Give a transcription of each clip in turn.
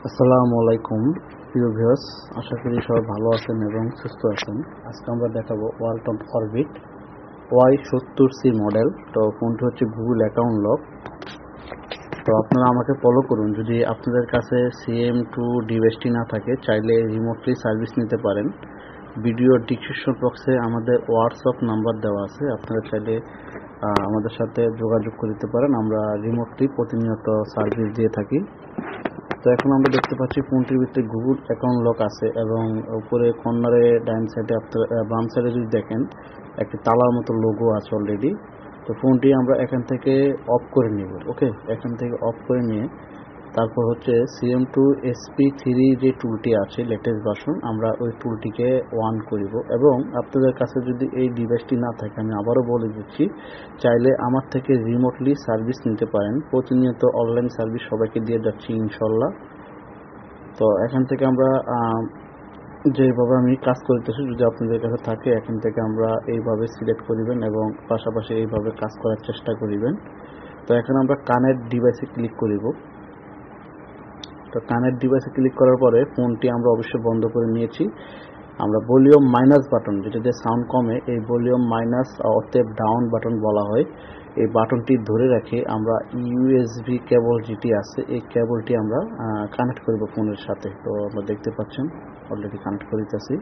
আসসালামু আলাইকুম প্রিয় ভিউয়ার্স, আশা করি সবাই ভালো আছেন এবং সুস্থ আছেন। আজকে আমরা দেখাবো ওয়ালটন অরবিট Y70C মডেল। তো ফোনটি হচ্ছে গুগল অ্যাকাউন্ট লক। তো আপনারা আমাকে ফলো করুন। যদি আপনাদের কাছে CM2 ডিভাইসটি না থাকে, চাইলে রিমোটলি সার্ভিস নিতে পারেন। ভিডিও ডিসক্রিপশন বক্সে আমাদের হোয়াটসঅ্যাপ নাম্বার দেওয়া আছে, আপনারা চাইলে আমাদের সাথে যোগাযোগ করতে পারেন। আমরা রিমোটলি প্রতিনিয়ত সার্ভিস দিয়ে থাকি। তো এখন আমরা দেখতে পাচ্ছি ফোনটির ভিতরে গুগল অ্যাকাউন্ট লক আছে এবং উপরে কর্নারে ডান সাইডে বাম সাইডে যদি দেখেন একটি তালার মতো লোগো আছে অলরেডি। তো ফোনটি আমরা এখান থেকে অফ করে নিব। ওকে, এখান থেকে অফ করে নিয়ে তারপর হচ্ছে CM2 SP3 যে টুলটি আছে লেটেস্ট ভার্সন, আমরা ওই টুলটিকে অন করিব। এবং আপনাদের কাছে যদি এই ডিভাইসটি না থাকে, আমি আবারও বলে দিচ্ছি, চাইলে আমার থেকে রিমোটলি সার্ভিস নিতে পারেন। প্রতিনিয়ত অনলাইন সার্ভিস সবাইকে দিয়ে যাচ্ছি ইনশাল্লাহ। তো এখান থেকে আমরা যেভাবে আমি কাজ করতেছি, যদি আপনাদের কাছে থাকে এখান থেকে আমরা এইভাবে সিলেক্ট করিবেন এবং পাশাপাশি এইভাবে কাজ করার চেষ্টা করিবেন। তো এখন আমরা কানেক্ট ডিভাইসে ক্লিক করিব। তো কানেক্ট ডিভাইসে ক্লিক করার পরে ফোনটি আমরা অবশ্যই বন্ধ করে নিয়েছি। আমরা ভলিউম মাইনাস বাটন, যেটা দিয়ে সাউন্ড কমে, এই ভলিউম মাইনাস অর্থাৎ ডাউন বাটন বলা হয়, এই বাটনটি ধরে রেখে আমরা USB কেবল যেটি আছে এই কেবলটি আমরা কানেক্ট করব ফোনের সাথে। তো আমরা দেখতে পাচ্ছেন অলরেডি কানেক্ট করিতেছি।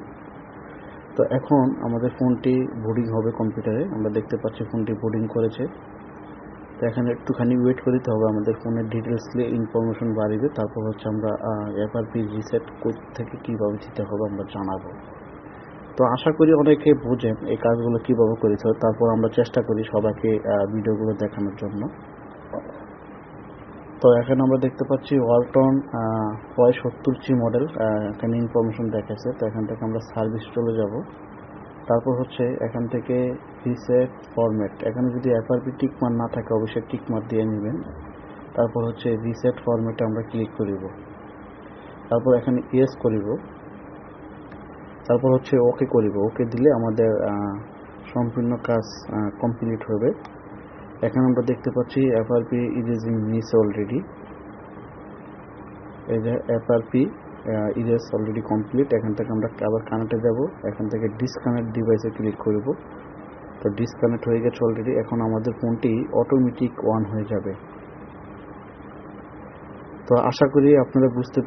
তো এখন আমাদের ফোনটি বুটিং হবে কম্পিউটারে। আমরা দেখতে পাচ্ছি ফোনটি বুটিং করেছে। তো এখানে একটুখানি ওয়েট করতে হবে, আমাদের ফোনের ডিটেলসে ইনফরমেশন বাড়বে। তারপর হচ্ছে আমরা FRP রিসেট কোড থেকে কীভাবে দিতে হবে আমরা জানাবো। তো আশা করি অনেকে বুঝেন এই কাজগুলো কীভাবে করেছে। তারপর আমরা চেষ্টা করি সবাইকে ভিডিওগুলো দেখানোর জন্য। তো এখানে আমরা দেখতে পাচ্ছি ওয়ালটন Y70C মডেল, এখানে ইনফরমেশন দেখাচ্ছে। তো এখান থেকে আমরা সার্ভিস চলে যাব। তারপর হচ্ছে এখান থেকে রিসেট ফরম্যাট, এখানে যদি FRP টিকমার না থাকে অবশ্যই টিকমার দিয়ে নেবেন। তারপর হচ্ছে রিসেট ফরম্যাটে আমরা ক্লিক করিব। তারপর এখানে ইয়েস করিব। তারপর হচ্ছে ওকে করিব। ওকে দিলে আমাদের সম্পূর্ণ কাজ কমপ্লিট হবে। এখানে আমরা দেখতে পাচ্ছি FRP ইরেজিং নিচে অলরেডি, এই যে FRP ইরেজ অলরেডি কমপ্লিট। এখান থেকে আমরা আবার কানেক্টে যাব। এখান থেকে ডিসকানেক্ট ডিভাইসে ক্লিক করব। তো ডিসকানেক্ট হয়ে গেছে অলরেডি। এখন আমাদের ফোনটি অটোমেটিক অন হয়ে যাবে। তো আশা করি আপনারা বুঝতে